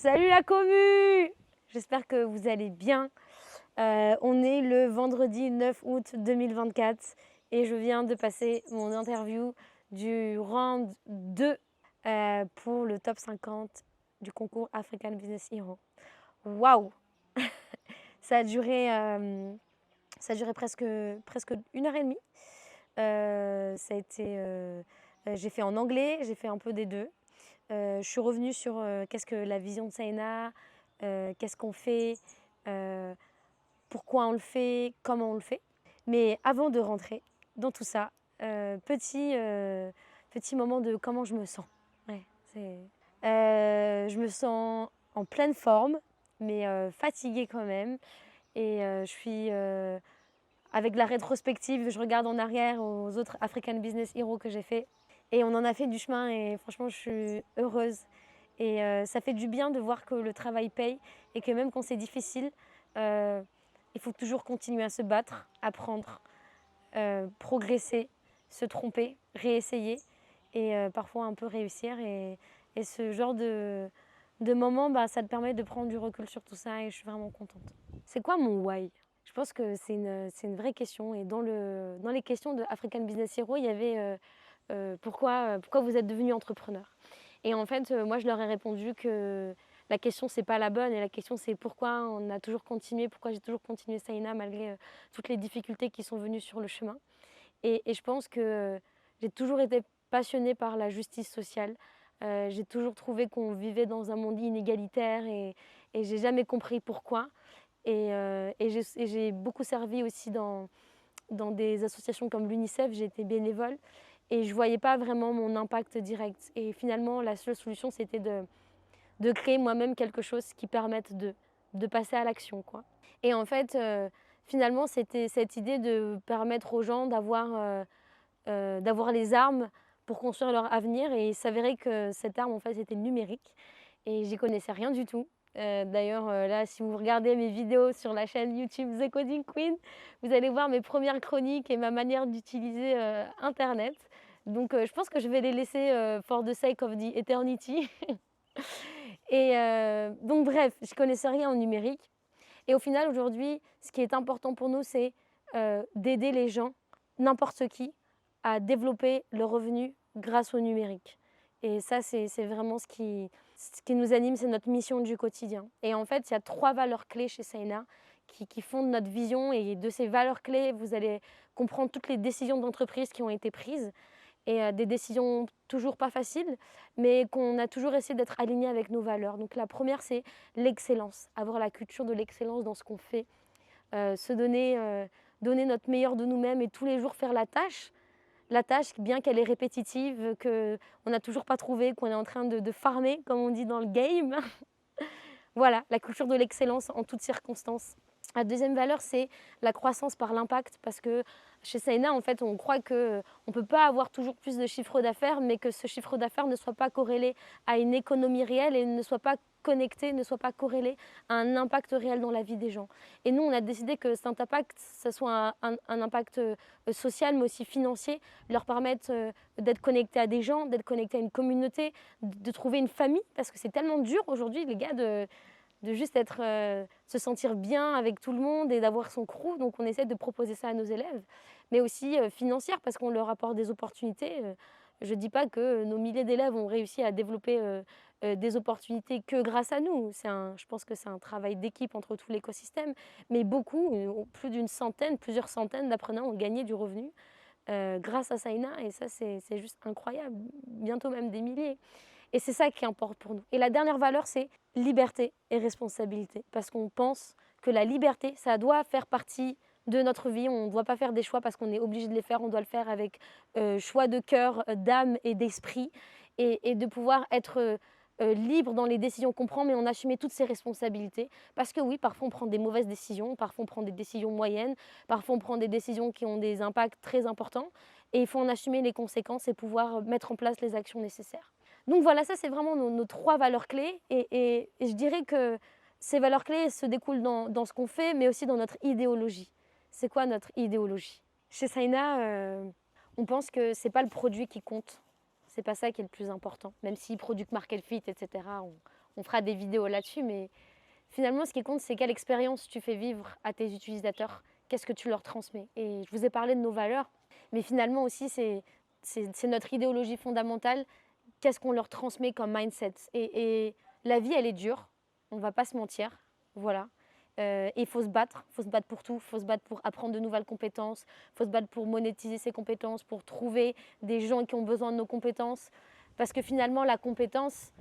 Salut la commu! J'espère que vous allez bien. On est le vendredi 9 août 2024 et je viens de passer mon interview du round 2 pour le top 50 du concours African Business Hero. Waouh! Ça a duré presque 1 heure et demie. J'ai fait en anglais, j'ai fait un peu des deux. Je suis revenue sur qu'est-ce que la vision de Saïna, qu'est-ce qu'on fait, pourquoi on le fait, comment on le fait. Mais avant de rentrer dans tout ça, petit moment de comment je me sens. Ouais, je me sens en pleine forme, mais fatiguée quand même. Et je suis avec la rétrospective, je regarde en arrière aux autres African Business Heroes que j'ai fait. Et on en a fait du chemin et franchement, je suis heureuse. Et ça fait du bien de voir que le travail paye et que même quand c'est difficile, il faut toujours continuer à se battre, apprendre, progresser, se tromper, réessayer et parfois un peu réussir. Et ce genre de moment, ça te permet de prendre du recul sur tout ça et je suis vraiment contente. C'est quoi mon why? Je pense que c'est une vraie question. Et dans les questions de African Business Hero, il y avait pourquoi vous êtes devenu entrepreneur. Et en fait, moi, je leur ai répondu que la question, c'est pas la bonne. Et la question, c'est pourquoi on a toujours continué, pourquoi j'ai toujours continué Saïna malgré toutes les difficultés qui sont venues sur le chemin. Et je pense que j'ai toujours été passionnée par la justice sociale. J'ai toujours trouvé qu'on vivait dans un monde inégalitaire et j'ai jamais compris pourquoi. Et j'ai beaucoup servi aussi dans des associations comme l'UNICEF, j'ai été bénévole et je ne voyais pas vraiment mon impact direct. Et finalement, la seule solution, c'était de créer moi-même quelque chose qui permette de passer à l'action, quoi. Et en fait, finalement, c'était cette idée de permettre aux gens d'avoir les armes pour construire leur avenir. Et il s'avérait que cette arme, en fait, c'était le numérique. Et j'y connaissais rien du tout. D'ailleurs, là, si vous regardez mes vidéos sur la chaîne YouTube The Coding Queen, vous allez voir mes premières chroniques et ma manière d'utiliser Internet. Donc, je pense que je vais les laisser for the sake of the eternity. Et donc, bref, je connaissais rien en numérique. Et au final, aujourd'hui, ce qui est important pour nous, c'est d'aider les gens, n'importe qui, à développer le revenu grâce au numérique. Et ça, c'est vraiment ce qui nous anime, c'est notre mission du quotidien. Et en fait, il y a 3 valeurs clés chez Saïna qui fondent notre vision. Et de ces valeurs clés, vous allez comprendre toutes les décisions d'entreprise qui ont été prises. Et des décisions toujours pas faciles, mais qu'on a toujours essayé d'être alignés avec nos valeurs. Donc la première, c'est l'excellence, avoir la culture de l'excellence dans ce qu'on fait, se donner notre meilleur de nous-mêmes et tous les jours faire la tâche, bien qu'elle est répétitive, qu'on n'a toujours pas trouvé, qu'on est en train de farmer, comme on dit dans le game. Voilà, la culture de l'excellence en toutes circonstances. La deuxième valeur, c'est la croissance par l'impact, parce que chez Saïna, en fait, on croit qu'on ne peut pas avoir toujours plus de chiffre d'affaires, mais que ce chiffre d'affaires ne soit pas corrélé à une économie réelle et ne soit pas connecté, ne soit pas corrélé à un impact réel dans la vie des gens. Et nous, on a décidé que cet impact, ce soit un impact social, mais aussi financier, leur permettre d'être connectés à des gens, d'être connectés à une communauté, de trouver une famille, parce que c'est tellement dur aujourd'hui, les gars, de juste se sentir bien avec tout le monde et d'avoir son crew. Donc on essaie de proposer ça à nos élèves, mais aussi financière parce qu'on leur apporte des opportunités. Je ne dis pas que nos milliers d'élèves ont réussi à développer des opportunités que grâce à nous. Je pense que c'est un travail d'équipe entre tout l'écosystème, mais beaucoup, plusieurs centaines d'apprenants ont gagné du revenu grâce à Saïna et ça c'est juste incroyable, bientôt même des milliers. Et c'est ça qui importe pour nous. Et la dernière valeur, c'est liberté et responsabilité. Parce qu'on pense que la liberté, ça doit faire partie de notre vie. On ne doit pas faire des choix parce qu'on est obligé de les faire. On doit le faire avec choix de cœur, d'âme et d'esprit. Et de pouvoir être libre dans les décisions qu'on prend, mais en assumer toutes ses responsabilités. Parce que oui, parfois on prend des mauvaises décisions, parfois on prend des décisions moyennes, parfois on prend des décisions qui ont des impacts très importants. Et il faut en assumer les conséquences et pouvoir mettre en place les actions nécessaires. Donc voilà, ça c'est vraiment nos 3 valeurs clés et je dirais que ces valeurs clés se découlent dans ce qu'on fait, mais aussi dans notre idéologie. C'est quoi notre idéologie? Chez Saïna, on pense que c'est pas le produit qui compte, c'est pas ça qui est le plus important. Même si product market fit, etc., on fera des vidéos là-dessus, mais finalement, ce qui compte, c'est quelle expérience tu fais vivre à tes utilisateurs, qu'est-ce que tu leur transmets. Et je vous ai parlé de nos valeurs, mais finalement aussi, c'est notre idéologie fondamentale, qu'est-ce qu'on leur transmet comme mindset. Et la vie, elle est dure, on ne va pas se mentir, voilà. Et il faut se battre pour tout, il faut se battre pour apprendre de nouvelles compétences, il faut se battre pour monétiser ses compétences, pour trouver des gens qui ont besoin de nos compétences. Parce que finalement, la compétence,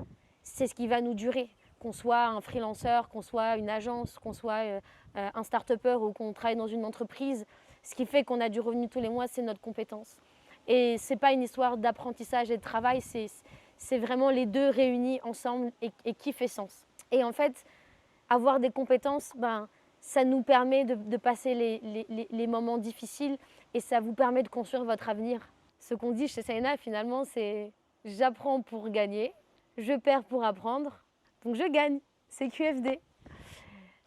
c'est ce qui va nous durer. Qu'on soit un freelanceur, qu'on soit une agence, qu'on soit un start-upper ou qu'on travaille dans une entreprise, ce qui fait qu'on a du revenu tous les mois, c'est notre compétence. Et ce n'est pas une histoire d'apprentissage et de travail, c'est vraiment les deux réunis ensemble et qui fait sens. Et en fait, avoir des compétences, ça nous permet de passer les moments difficiles et ça vous permet de construire votre avenir. Ce qu'on dit chez Saina, finalement, c'est « j'apprends pour gagner, je perds pour apprendre, donc je gagne ». C'est QFD.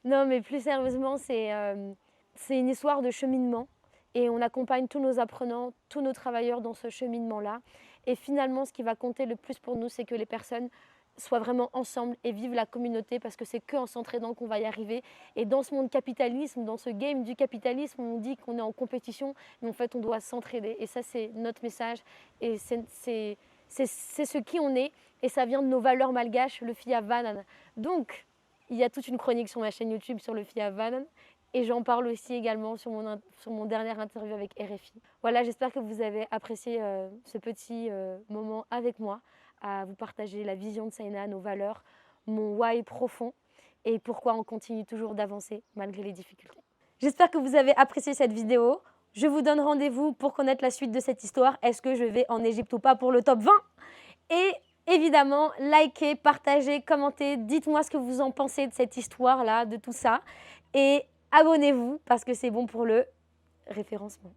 Non, mais plus sérieusement, c'est une histoire de cheminement et on accompagne tous nos apprenants, tous nos travailleurs dans ce cheminement-là. Et finalement, ce qui va compter le plus pour nous, c'est que les personnes soient vraiment ensemble et vivent la communauté parce que c'est qu'en s'entraidant qu'on va y arriver. Et dans ce monde capitalisme, dans ce game du capitalisme, on dit qu'on est en compétition, mais en fait, on doit s'entraider. Et ça, c'est notre message et c'est ce qui on est et ça vient de nos valeurs malgaches, le Fia Vanan. Donc, il y a toute une chronique sur ma chaîne YouTube sur le Fia Vanan et j'en parle aussi également sur mon dernière interview avec RFI. Voilà, j'espère que vous avez apprécié ce petit moment avec moi, à vous partager la vision de Saina, nos valeurs, mon why profond et pourquoi on continue toujours d'avancer malgré les difficultés. J'espère que vous avez apprécié cette vidéo. Je vous donne rendez-vous pour connaître la suite de cette histoire. Est-ce que je vais en Égypte ou pas pour le top 20? Et évidemment, likez, partagez, commentez, dites-moi ce que vous en pensez de cette histoire-là, de tout ça. Et abonnez-vous parce que c'est bon pour le référencement.